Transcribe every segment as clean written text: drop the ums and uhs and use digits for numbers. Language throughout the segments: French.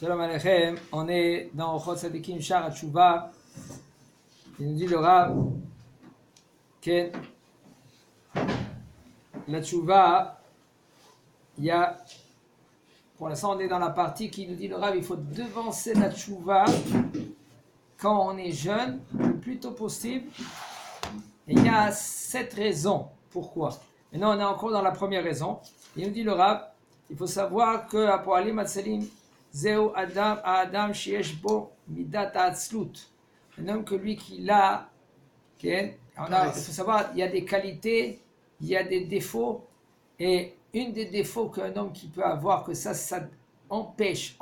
Shalom Aleichem, on est dans Ochot Tzadikim Shar HaTshuva. Il nous dit le Rav que la Tshuva, il y a, pour l'instant on est dans la partie qui nous dit le Rav, il faut devancer la Tshuva quand on est jeune, le plus tôt possible. Et il y a 7 raisons. Pourquoi? Maintenant on est encore dans la première raison. Il nous dit le Rav, il faut savoir que Apoalim Atzalim Zeu Adam Shiesh Bo Midat Atzlut. Un homme que lui qui l'a, il faut savoir, il y a des qualités, il y a des défauts, et une des défauts qu'un homme qui peut avoir, que ça empêche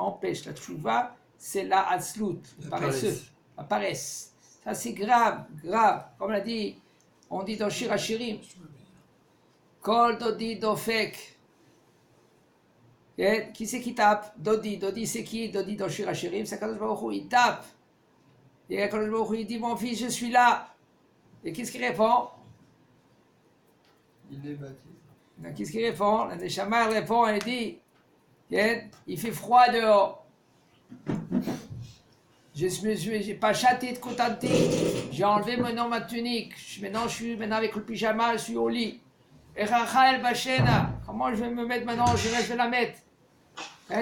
la tchouva, c'est la atzlut, la paresse. Ça c'est grave. Comme on dit dans Shir HaShirim, Kol Dodi Dofek. Qui c'est qui tape? Dodi c'est qui? Dodi dans Shir HaShirim, c'est Kadosh Baruch Hu, il tape. Et Kadosh Baruch Hu, il dit, mon fils, je suis là. Et qu'est-ce qu'il répond? Il est bâti. Donc, qu'est-ce qu'il répond? La Neshama répond, elle dit, il fait froid dehors. J'ai pas châté de contenter. J'ai enlevé maintenant ma tunique. Je suis maintenant avec le pyjama, je suis au lit. Et Rachel Bachena, comment je vais me mettre maintenant? Je vais la mettre.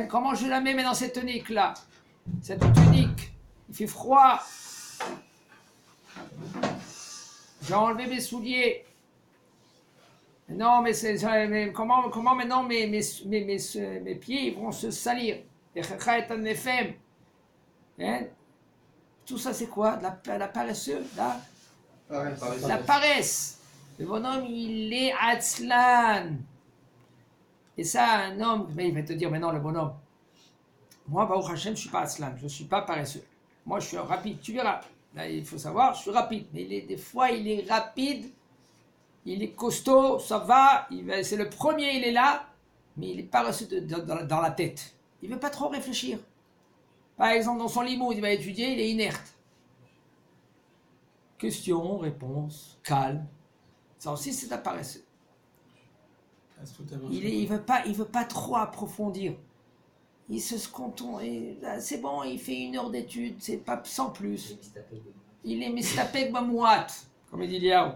Comment je la mets maintenant, cette tunique-là? Cette tunique, il fait froid. J'ai enlevé mes souliers. Non, mais comment maintenant mes pieds vont se salir? Tout ça, c'est quoi? La paresseux, la paresse. Le bonhomme, il est atzlan. Et ça, un homme, mais il va te dire, mais non, le bonhomme, moi, Baruch Hashem, je ne suis pas atzlan, je ne suis pas paresseux. Moi, je suis rapide, tu verras. Là, il faut savoir, je suis rapide. Mais des fois, il est rapide, il est costaud, ça va, c'est le premier, il est là, mais il est paresseux dans la tête. Il ne veut pas trop réfléchir. Par exemple, dans son limoud, il va étudier, il est inerte. Question, réponse, calme. Ça aussi, c'est un paresseux. Il veut pas trop approfondir. Il se contente, c'est bon, il fait 1 heure d'études, c'est pas sans plus. Il est mistapek bamouat, comme il dit Liao.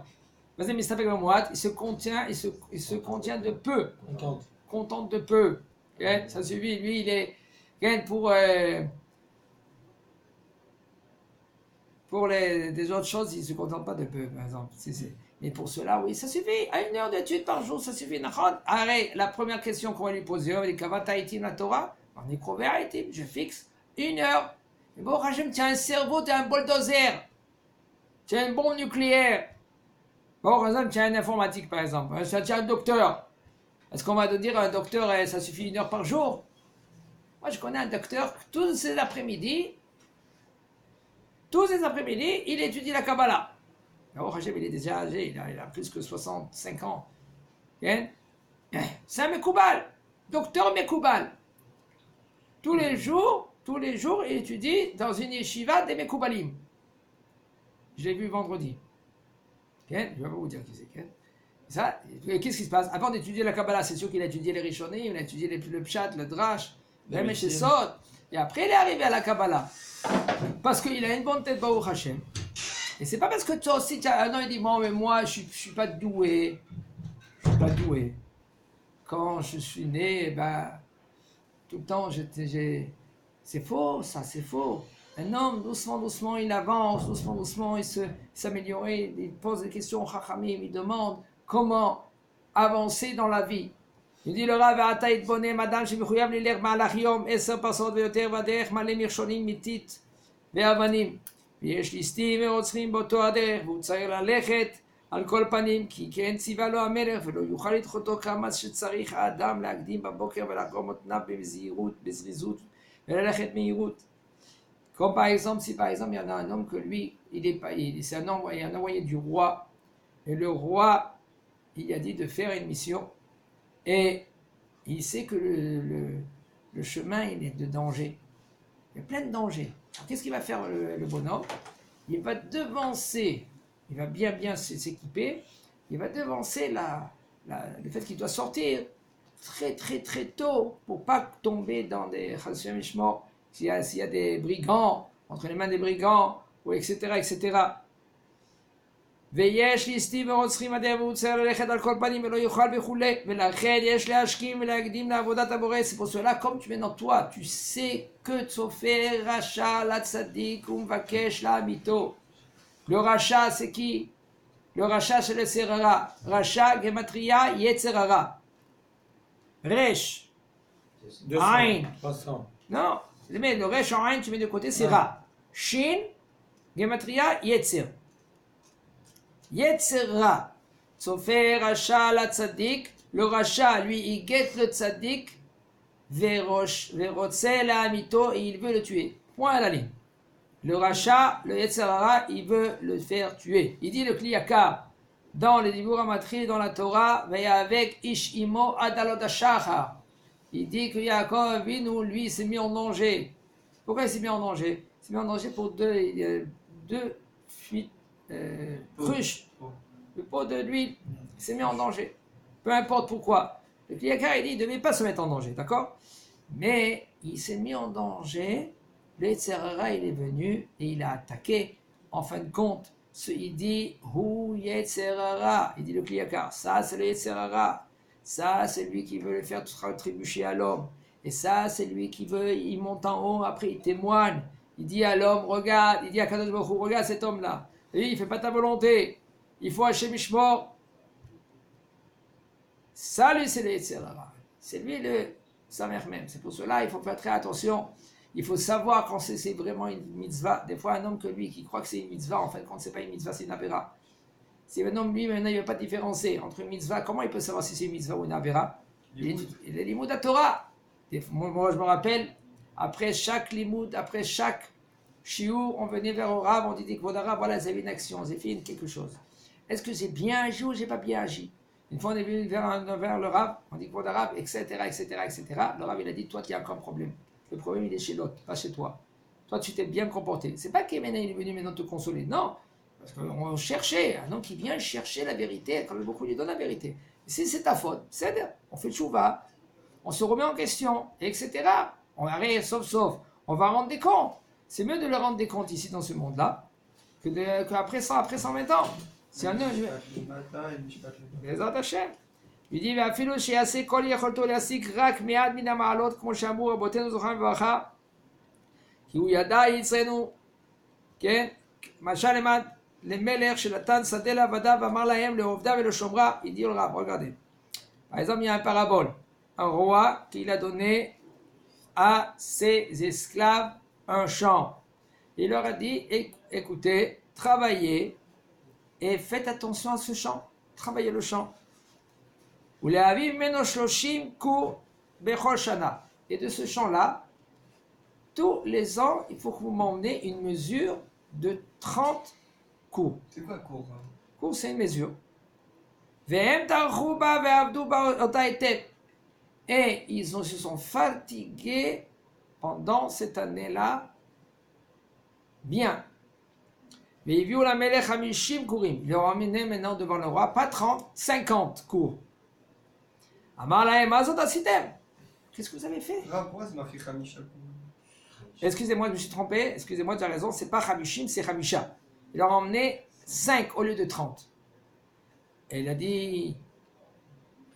Vas-y, mistapek bamouat, il se contient de peu. Contente de peu. Ça suffit, lui, il est pour des autres choses, il ne se contente pas de peu, par exemple. Mais pour cela, oui, ça suffit. À 1 heure d'études par jour, ça suffit. Arrête, la première question qu'on va lui poser, on va dire Kavata Itim la Torah, on est crové à Itim, je fixe 1 heure. Et bon, Rachem, tu as un cerveau, tu as un bulldozer, tu as un bombe nucléaire. Bon, par exemple, tu as un informatique, par exemple. Tu as un docteur. Est-ce qu'on va te dire un docteur, ça suffit 1 heure par jour? Moi, je connais un docteur, tous les après-midi, il étudie la Kabbalah. Alors, Hachem, il est déjà âgé, il a plus que 65 ans. C'est un Mekoubal, docteur Mekoubal. Tous les jours, il étudie dans une yeshiva des Mekoubalim. Je l'ai vu vendredi. Je ne vais pas vous dire qui c'est. Ça, qu'est-ce qui se passe? Avant d'étudier la Kabbalah, c'est sûr qu'il a étudié les Rishonim, il a étudié le Pshat, le Drash, le Meshesod. Et après, il est arrivé à la Kabbalah. Parce qu'il a une bonne tête, Baruch Hashem. Et c'est pas parce que toi aussi, un an, il dit, bon, mais moi, je suis pas doué. Quand je suis né, tout le temps, c'est faux, ça, c'est faux. Un homme, doucement, il avance, doucement, il s'améliore, il pose des questions, Chachamim, il demande comment avancer dans la vie. Il dit, le Rav, Ataït Boné, Madame, je me li l'air malachiom, 10 pasot, veyoter, vaderech, malé mirshonim, mitit, ve'avanim. ויש ליסטים ורוצחים באותו הדרך, והוא צריך ללכת על כל פנים, כי כן ציווה לו המלך, ולא יוכל לדחותו כמה שצריך האדם להקדים בבוקר ולעקום מותניו בזריזות, וללכת מהירות. Comme par exemple, si par exemple il y en a un homme que lui, c'est un envoyé du roi, et le roi, il a dit de faire une mission, et il sait que le chemin, il est de danger. Il y a plein de dangers. Alors, qu'est-ce qu'il va faire le bonhomme? Il va devancer, il va bien s'équiper, il va devancer le fait qu'il doit sortir très tôt pour pas tomber dans des s'il y a des brigands, entre les mains des brigands, ou etc., etc. ויש ליסטים ורוצחים עדי המוצר ללכת על כל פנים ולא יוכל וכולי, ולכן יש להשכים ולהקדים לעבודת הבורא. C'est pour cela, comme tu maintenant toi, tu sais que צופה רשע לצדיק ומבקש לאמיתו. Le rachat, c'est qui? Le rachat, c'est le יצר הרע. רשע, גמטריה, יצר הרע. רש, עין. Non, mais le resh en ain, tu mets de côté, c'est ra. Shin, gematria, yetzer. Yetzer ra. Tsofer racha la tzadik. Le racha, lui, il guette le tzadik. Verotze la amito, et il veut le tuer. Point à la ligne. Le racha, le yetzer ra, il veut le faire tuer. Il dit le kliyakar dans les Dibur Amatri, dans la Torah, veille avec ish imo adalot ashachar. Il dit que Yaakov Avinu, lui, s'est mis en danger. Pourquoi il s'est mis en danger? Il s'est mis en danger pour deux cruches, le pot de l'huile. Il s'est mis en danger. Peu importe pourquoi. Le Yaakov, il dit, il ne devait pas se mettre en danger, d'accord? Mais il s'est mis en danger. Le Yetzer Hara, il est venu et il a attaqué. En fin de compte, il dit, Hu Yetzer Hara. Il dit le Yaakov, ça c'est le Yetzer Hara. Ça, c'est lui qui veut le faire trébucher à l'homme. Et ça, c'est lui qui veut, il monte en haut, après il témoigne. Il dit à l'homme, regarde, il dit à Kadosh Baruch Hu, regarde cet homme-là. Et il ne fait pas ta volonté. Il faut Hashem Ishmor. Ça, lui, c'est le Yetzer Hara. C'est lui le Samer même. C'est pour cela, il faut faire très attention. Il faut savoir quand c'est vraiment une mitzvah. Des fois, un homme que lui, qui croit que c'est une mitzvah, en fait, quand ce n'est pas une mitzvah, c'est une avéra. Si maintenant, lui, il ne veut pas différencier entre une mitzvah, comment il peut savoir si c'est une mitzvah ou une avéra? Il est limoud à Torah. Moi, je me rappelle, après chaque limoud, après chaque shiur, on venait vers le Rav, on dit Kvod Harav, voilà, vous avez une action, vous avez fait quelque chose. Est-ce que j'ai bien agi ou j'ai pas bien agi? Une fois, on est venu vers le Rav, on dit Kvod Harav, etc., etc., etc. Le Rav, il a dit, toi, tu as encore un problème. Le problème, il est chez l'autre, pas chez toi. Toi, tu t'es bien comporté. C'est pas qu'il est venu maintenant te consoler, non. Parce qu'on cherchait, un homme qui vient chercher la vérité, quand beaucoup lui donne la vérité. Et si c'est ta faute, c'est-à-dire, on fait le chouva, on se remet en question, etc. On arrête, sauf, on va rendre des comptes. C'est mieux de leur rendre des comptes ici dans ce monde-là, qu'après 120 ans. C'est un homme. Les autres Hachem. Il dit, ואפילו שיעשה כל יכולתו להשיג רק מעט מן המעלות, כמו שאמרו רבותינו זכרם לברכה, כי הוא ידע יצרנו, כן? משל למד למלך שנתן שדה לעבדיו ואמר להם לעובדיו ולשומרה, il dit au Rav, regardez. Par exemple, il y a un parabole. Un roi qui a donné à ses esclaves un champ. Il leur a dit, écoutez, travaillez et faites attention à ce champ. Travaillez le champ. Et de ce champ-là, tous les ans, il faut que vous m'emmenez une mesure de 30 cours. C'est quoi cours? Cours, c'est une mesure. Et ils se sont fatigués pendant cette année-là bien. Mais ils vont la melech hamishim kourim. Ils leur ont amené maintenant devant le roi, pas 30, 50 cours. Amar lahem azot asitem. Qu'est-ce que vous avez fait? Pourquoi ça m'a fait Hamisha? Excusez-moi, je me suis trompé. Excusez-moi, tu as raison. C'est pas hamishim, c'est hamisha. Ils leur ont emmené 5 au lieu de 30. Et il a dit,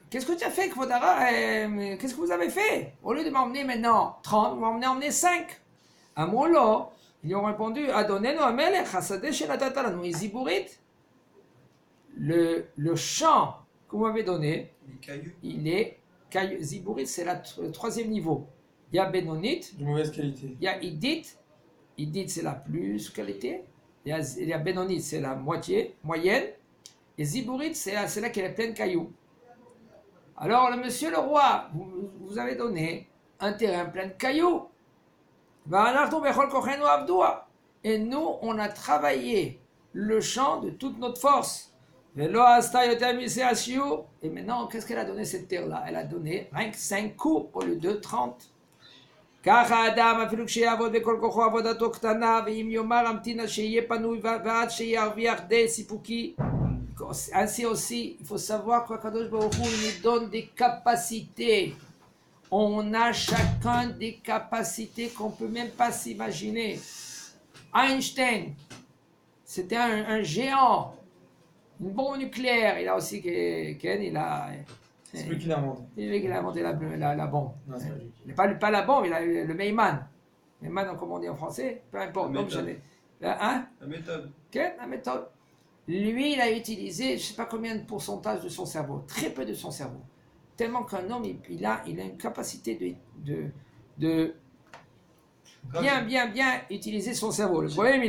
qu'est-ce que tu as fait, Kvod Harav? Qu'est-ce que vous avez fait? Au lieu de m'emmener maintenant 30, vous m'emmenez 5. Amolo, ils lui ont répondu, Adonenu Amelech, Hasadeh Shenatata lanu Ziburit. Le champ que vous m'avez donné, il est caillou. Ziburit, c'est le troisième niveau. Il y a Benonit, De mauvaise qualité. il y a Idit. Idit, c'est la plus qualité. Il y a Benonit, c'est la moitié, moyenne. Et Ziburit, c'est là qui est pleine de cailloux. Alors, le monsieur le roi, vous avez donné un terrain plein de cailloux. Et nous, on a travaillé le champ de toute notre force. Et maintenant, qu'est-ce qu'elle a donné cette terre-là? Elle a donné 5 coups au lieu de 30. Ainsi aussi, il faut savoir que Kadosh Baruch Hu nous donne des capacités. On a chacun des capacités qu'on ne peut même pas s'imaginer. Einstein, c'était un géant, une bombe nucléaire. Il a aussi, Ken, il a... C'est lui qui l'a inventé. C'est lui qui a inventé la bombe. Non, c'est pas lui. Pas la bombe, il a le Meyman. Meyman, comme on dit en français, peu importe. La Donc, méthode. Hein? La méthode. La méthode. Lui, il a utilisé, je ne sais pas combien de pourcentage de son cerveau, très peu de son cerveau. Tellement qu'un homme, il a une capacité de bien utiliser son cerveau. Le problème,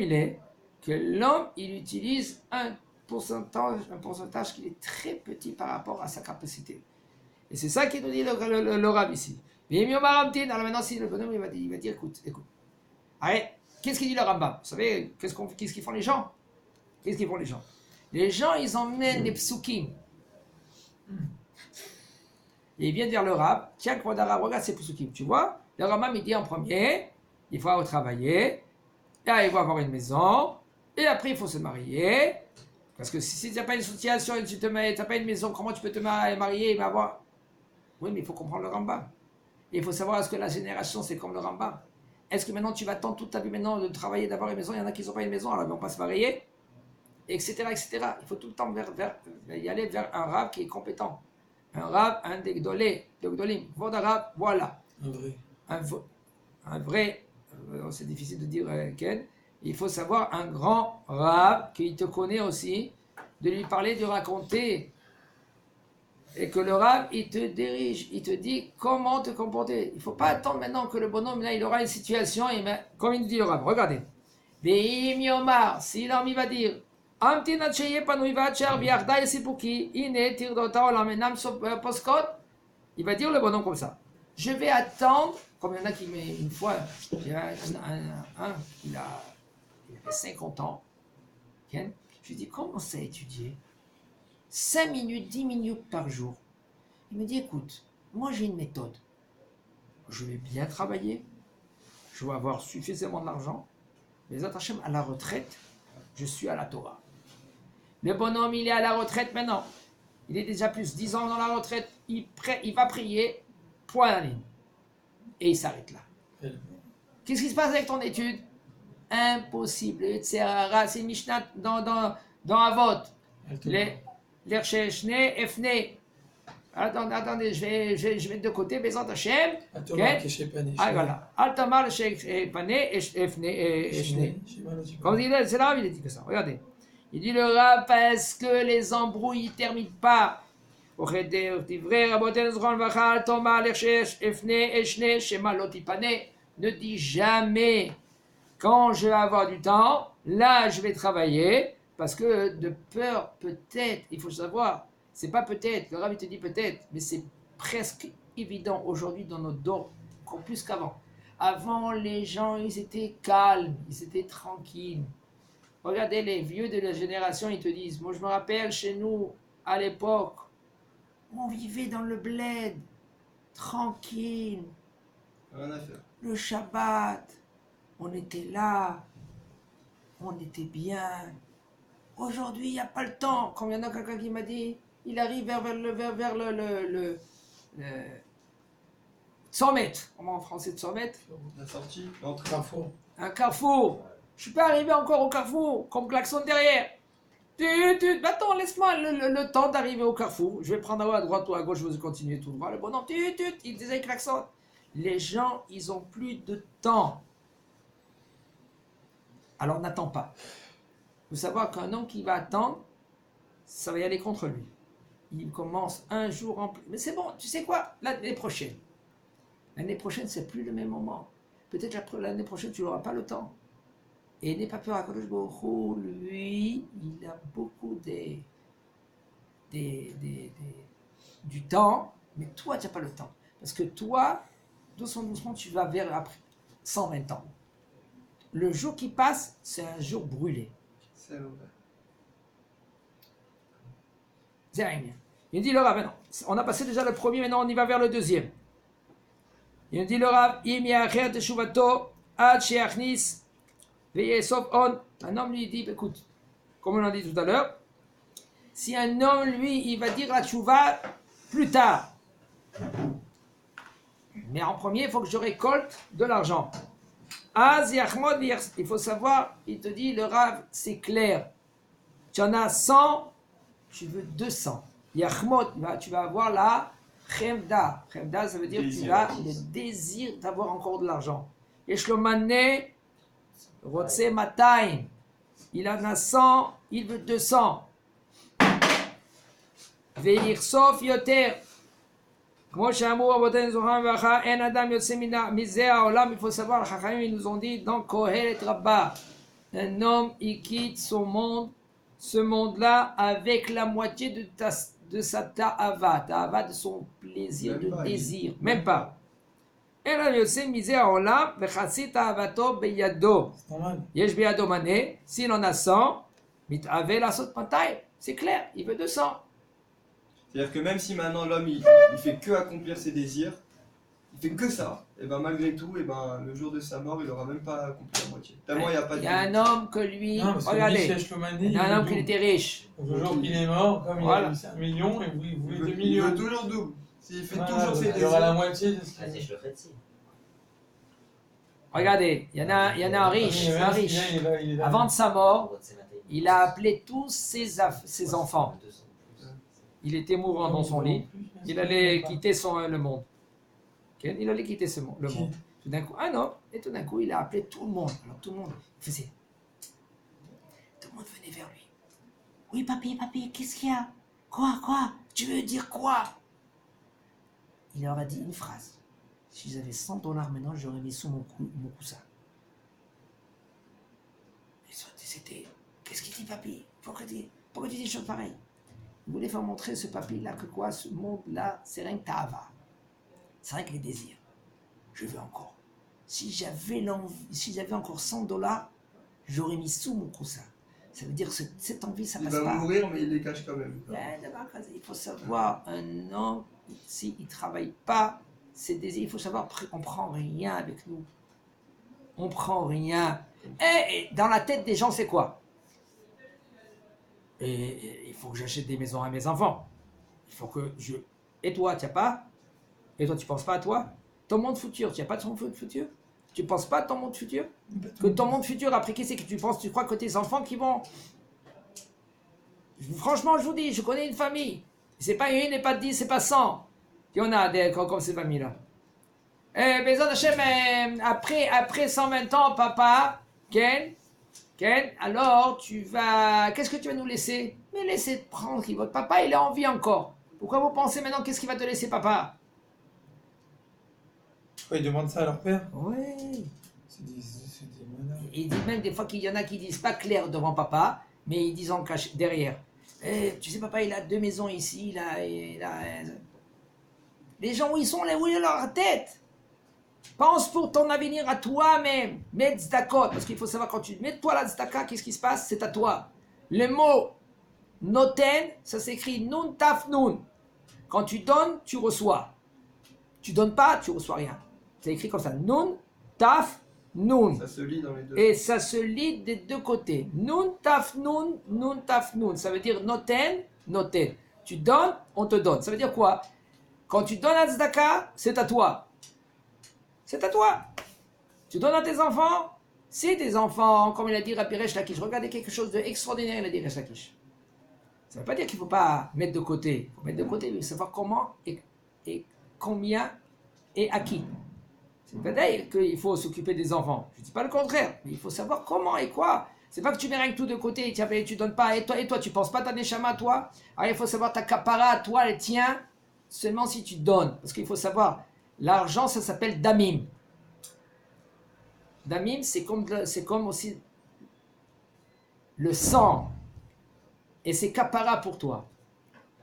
il est que l'homme, il utilise un pourcentage qui est très petit par rapport à sa capacité. Et c'est ça qui nous dit le Rav ici. Alors maintenant, si le bonhomme, il va dire, écoute. Arrête, qu'est-ce qu'il dit le Rambam? Vous savez, qu'est-ce qu'ils font les gens? Les gens, ils emmènent les psukim. Et il vient dire le Rav, tiens, regarde ces psukim. Tu vois, le Rambam, il dit en premier, il faut travailler, là, il faut avoir une maison, et après, il faut se marier. Parce que si tu n'as pas une situation et tu n'as pas une maison, comment tu peux te marier et avoir... Oui, mais il faut comprendre le Rambam. Il faut savoir est-ce que la génération, c'est comme le Rambam. Est-ce que maintenant, tu vas attendre toute ta vie maintenant de travailler, d'avoir une maison? Il y en a qui n'ont pas une maison, alors ils ne vont pas se marier, etc., etc. Il faut tout le temps y aller vers un Rav qui est compétent. Un Rav, un des Gdolim. Vodarav, voilà. Un vrai, c'est difficile de dire Ken. Il faut savoir un grand Rav qui te connaît aussi, de lui parler, de raconter. Et que le Rav, il te dirige, il te dit comment te comporter. Il ne faut pas attendre maintenant que le bonhomme, là, il aura une situation, et comme il dit le Rav, regardez. Ve'im yomar, si l'homme, il va dire, Amtin cheye panui vacher viarda esipuki, ine tirdota olamenam poskot, il va dire le bonhomme comme ça. Je vais attendre, comme il y en a qui met une fois, il y a il avait 50 ans, je lui dis, comment ça étudier 5 minutes, 10 minutes par jour. Il me dit, écoute, moi j'ai une méthode. Je vais bien travailler, je vais avoir suffisamment d'argent, mais Hashem, à la retraite, je suis à la Torah. Le bonhomme, il est à la retraite maintenant. Il est déjà plus 10 ans dans la retraite. Il va prier, point à la ligne. Et il s'arrête là. Qu'est-ce qui se passe avec ton étude? Impossible. C'est une Mishnah dans Avot. L'Ercheshne, Efne. Attendez, je vais mettre de côté, Bezat Hashem. Ah, voilà. Altamar, Efne, Eshne. Comme il dit, c'est là, il a dit que ça. Regardez. Il dit le Rav, parce que les embrouilles ne terminent pas. Ne dis jamais, quand je vais avoir du temps, là je vais travailler, parce que de peur, peut-être, il faut savoir, c'est pas peut-être, le Rav il te dit peut-être, mais c'est presque évident aujourd'hui dans notre dos, encore plus qu'avant. Avant, les gens, ils étaient calmes, ils étaient tranquilles. Regardez les vieux de la génération, ils te disent, moi je me rappelle chez nous, à l'époque, on vivait dans le bled, tranquille. Rien à faire. Le Shabbat, on était là, on était bien. Aujourd'hui, il n'y a pas le temps. Comme il y en a quelqu'un qui m'a dit, il arrive vers le 100 mètres. Comment en français de 100 mètres? La sortie, l'entrée. Carrefour. Un carrefour. Je suis pas arrivé encore au carrefour, comme klaxon derrière. Attends, laisse-moi le temps d'arriver au carrefour. Je vais prendre à droite ou à gauche, je vais continuer tout droit. Le bonhomme, il disait klaxon. Les gens, ils ont plus de temps. Alors n'attends pas. Il faut savoir qu'un homme qui va attendre, ça va y aller contre lui. Il commence un jour en plus. Mais c'est bon, tu sais quoi? L'année prochaine. L'année prochaine, c'est plus le même moment. Peut-être l'année prochaine, tu n'auras pas le temps. Et n'aie pas peur à Kadosh Baruch Hu, lui, il a beaucoup du temps, mais toi, tu n'as pas le temps. Parce que toi, doucement, tu vas vers après 120 ans. Le jour qui passe, c'est un jour brûlé. C'est vrai. C'est rien. Il dit le Rav, non. On a passé déjà le premier, maintenant on y va vers le deuxième. Il dit le Rav, Im ya'acher teshuvato, ad she'achnis, ve'yesov on. Un homme lui dit, écoute, comme on l'a dit tout à l'heure, si un homme, lui, il va dire la tchouva plus tard, Mais en premier, il faut que je récolte de l'argent. Az yachmod, il faut savoir, il te dit, le Rav, c'est clair. Tu en as 100, tu veux 200. Yachmod, tu vas avoir la chemda. Chemda, ça veut dire que tu as le désir d'avoir encore de l'argent. Yeshlomane, rotse mataim. Il en a 100, il veut 200. Veirsof yoter. Il faut savoir, les Chachamim, ils nous ont dit dans Kohelet Rabbah, un homme, il quitte son monde, ce monde-là, avec la moitié de sa ta'ava, de son plaisir, de désir, même pas. S'il en a 100, c'est clair, il veut 200. C'est-à-dire que même si maintenant l'homme il fait que accomplir ses désirs, il fait que ça, et ben malgré tout, et ben le jour de sa mort, il aura même pas accompli la moitié. Tellement il n'y a pas de. Il y a un homme que lui, regardez, il y a un homme qui était riche. Le jour qu'il est mort, comme il a eu 5 millions, il voulait 2 millions. Il veut toujours double. S'il fait Voilà, toujours ses il désirs. aura la moitié de ce Vas-y, qu'il je le ferai dessus. Regardez, il y en a un riche, Avant de sa mort, il a appelé tous ses enfants. Il était mourant dans son lit. Il allait quitter le monde. Il allait quitter le monde. Tout d'un coup, tout d'un coup, il a appelé tout le monde. Alors tout le monde faisait. Tout le monde venait vers lui. Oui, papy, qu'est-ce qu'il y a? Quoi? Tu veux dire quoi? Il leur a dit une phrase. Si j'avais $100 maintenant, j'aurais mis sous mon coussin. Et c'était. Qu'est-ce qu'il dit, papy? Pourquoi tu dis des choses pareilles? Il voulait faire montrer ce papy-là que quoi, ce monde-là, c'est rien que ta'ava. C'est rien que les désirs. Je veux encore. Si j'avais encore $100, j'aurais mis sous mon coussin. Ça veut dire que cette envie, ça passe pas. Il va mourir, mais il les cache quand même. Il faut savoir, un homme, s'il ne travaille pas ses désirs, il faut savoir, on ne prend rien avec nous. On prend rien. Et dans la tête des gens, c'est quoi? Et il faut que j'achète des maisons à mes enfants. Il faut que je... Et toi, tu n'as pas? Et toi, tu ne penses pas à toi? Ton monde futur, tu n'as pas de ton monde futur? Tu ne penses pas à ton monde futur? Que ton monde futur, après, qu'est-ce que tu penses? Tu crois que tes enfants qui vont... Franchement, je vous dis, je connais une famille. C'est pas une, et pas 10, c'est pas 100. Il y en a comme ces familles-là. Bezat Hashem, après 120 ans, papa, Ken, alors tu vas... Qu'est-ce que tu vas nous laisser? Mais laissez prendre, votre papa, il a envie encore. Pourquoi vous pensez maintenant, qu'est-ce qu'il va te laisser, papa? Ils demandent ça à leur père? Oui. C'est des menaces. Il dit même des fois qu'il y en a qui disent pas clair devant papa, mais ils disent en cache derrière. Tu sais, papa, il a 2 maisons ici, il a... Les gens où ils sont, où est leur tête? Pense pour ton avenir à toi-même. Mets tzedakot, parce qu'il faut savoir quand tu mets toi la tzedaka, qu'est-ce qui se passe? C'est à toi. Le mot noten, ça s'écrit nun taf nun. Quand tu donnes, tu reçois. Tu donnes pas, tu reçois rien. C'est écrit comme ça. Nun taf nun. Ça se lit dans les deux. Et ça se lit des deux côtés. Nun taf nun, nun taf nun. Ça veut dire noten, noten. Tu donnes, on te donne. Ça veut dire quoi? Quand tu donnes à tzedaka, c'est à toi. C'est à toi. Tu donnes à tes enfants. Si tes enfants, comme il a dit Rabbi Resh Lakish, regardez quelque chose d'extraordinaire, il a dit Resh Lakish. Ça ne veut pas dire qu'il ne faut pas mettre de côté. Il faut mettre de côté, il faut savoir comment et combien et à qui. C'est pas dire qu'il faut s'occuper des enfants. Je ne dis pas le contraire, mais il faut savoir comment et quoi. C'est pas que tu mets rien que tout de côté et tu donnes pas. Et toi, tu penses pas ta neshama à toi. Alors il faut savoir ta kapara à toi, les tiens, seulement si tu donnes. Parce qu'il faut savoir, l'argent, ça s'appelle damim. Damim, c'est comme aussi le sang. Et c'est kapara pour toi.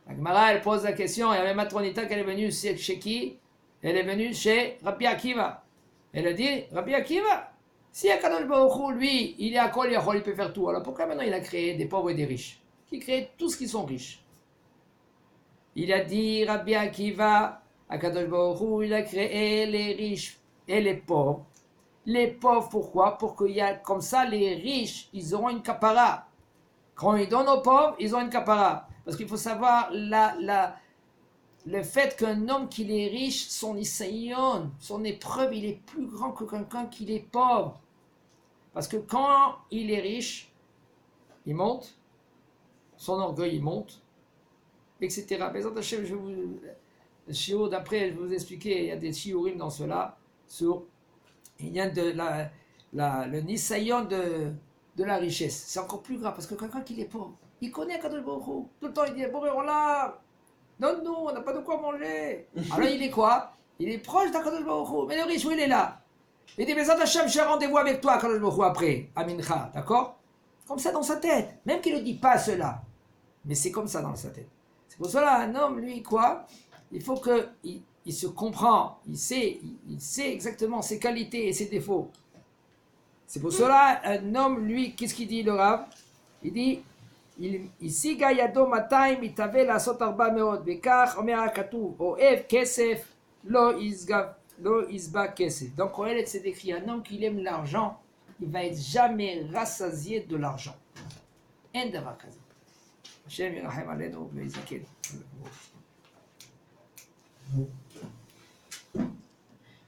La Gemara, elle pose la question, il y avait Matronita qui est venue chez qui? Elle est venue chez Rabbi Akiva. Elle a dit, Rabbi Akiva, si Akadosh Baruch Hu, lui, il est à Kol Yachol, il peut faire tout. Alors pourquoi maintenant il a créé des pauvres et des riches? Qui crée tous qui sont riches. Il a dit, Rabbi Akiva, Akadosh Baruch Hu, il a créé les riches et les pauvres. Les pauvres, pourquoi? Pour qu'il y a, comme ça, les riches, ils auront une kapara. Quand ils donnent aux pauvres, ils ont une kapara. Parce qu'il faut savoir, le fait qu'un homme qui est riche, son isayon, son épreuve, il est plus grand que quelqu'un qui est pauvre. Parce que quand il est riche, il monte, son orgueil il monte, etc. Bézant Hachem, le shiur d'après, je vais vous expliquer, il y a des shiurim dans cela, il y a le nisayon de la richesse. C'est encore plus grave, parce que quelqu'un qui est pauvre, il connaît Kadosh Baruch Hu. Tout le temps, il dit, bon, là, donne-nous, on n'a pas de quoi manger. Alors il est quoi? Il est proche d'Akadosh Baruch Hu. Mais le riche, où il est là? Il dit, Bézant Hachem, j'ai rendez-vous avec toi, Kadosh Baruch Hu, après, à Mincha, d'accord? Comme ça dans sa tête, même qu'il ne dit pas cela. Mais c'est comme ça dans sa tête. C'est pour cela, un homme, lui, quoi? Il faut qu'il se comprend, il sait exactement ses qualités et ses défauts. C'est pour cela, un homme, lui, qu'est-ce qu'il dit, le Rav? Il dit, ici, Gayado Matay, Mitave la Sotarba Meod, Bekar, Omer Akatou, Oev Kesef, Lo Isba Kesef. Donc, c'est écrit, un homme qui aime l'argent, il va être jamais rassasié de l'argent. En דבר כזה. השם ירחם עלינו ויזכנו.